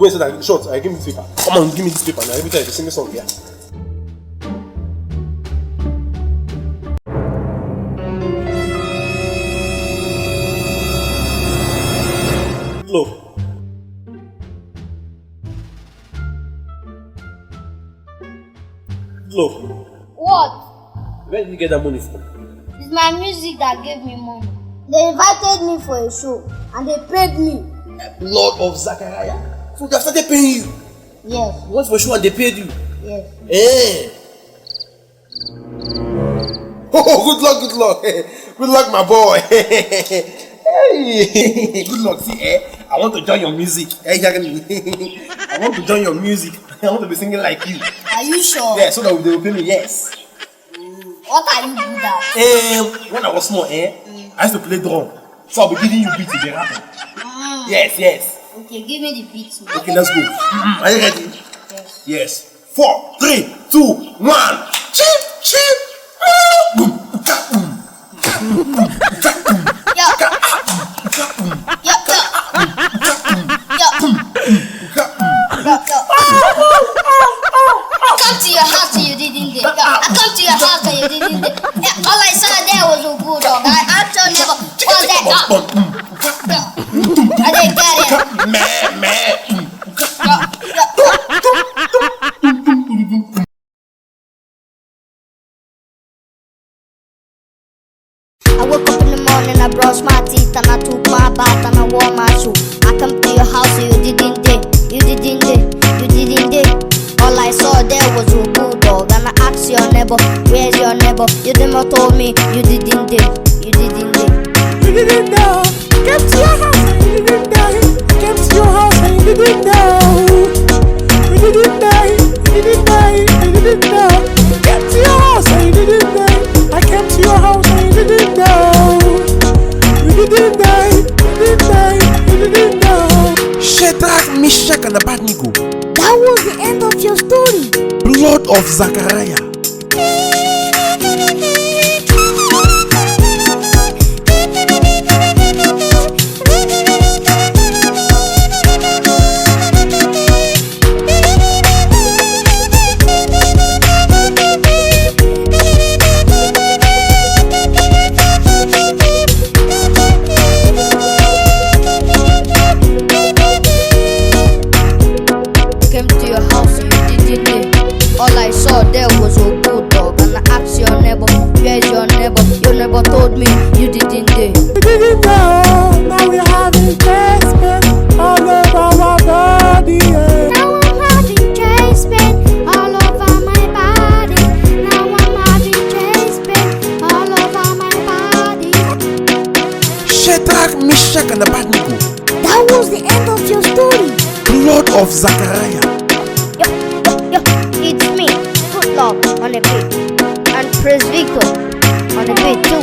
Go and say that. Short. Give me this paper. Come on, give me this paper now. Every time you sing a song, yeah. Look. Look. What? Where did you get that money from? It's my music that gave me money. They invited me for a show and they paid me. Blood of Zachariah. So they have started paying you. Yes. You went for a show and they paid you. Yes. Eh. Oh, good luck, good luck. Good luck, my boy. Hey. Good luck. See, I want to join your music. I want to join your music. I want to be singing like you. Are you sure? Yeah, so that they will pay me, yes. What are you good at? When I was small, I used to play drum. So I'll be giving you beats in the rapping. Yes, yes. Okay, give me the beats. Okay, let's go. Are you ready? Yes. Yes. 4, 3, 2, 1. Chip, chip. Boom. Yo. Yo. I come to your house and you didn't did. I come to your house and you didn't did. All I saw there was a bulldog. I actually never was that I didn't get it. I woke up in the morning, I brushed my teeth and I took my bath and I wore my shoe. I come to your house and you didn't did. You didn't did. You didn't did. All I saw there was a bulldog and I asked your neighbor, where's your neighbor? You never told me you didn't did. You didn't did. You didn't know. Came to your house and you didn't know. Came to your house and you didn't know. You didn't know. You didn't know. You didn't know. Came to your house and you didn't know. I came to your house and you didn't know. You didn't know. You didn't know. You didn't know. Shadrach, Meshach, and Abednego. That was the end of your story. Blood of Zachariah. Came to your house and you didn't did. All I saw there was a bulldog and I asked your neighbor, where's your neighbor? Your neighbor told me you didn't did. You didn't know. Now we're having chest pain all over my body. Now I'm having chest pain all over my body. Now I'm having chest pain all over my body. Shadrach, Meshach, and Abednego. That was the end of your story. Blood of Zachariah. Yo, it's me, Good Luck on the beat, and Praise Victor on the beat too.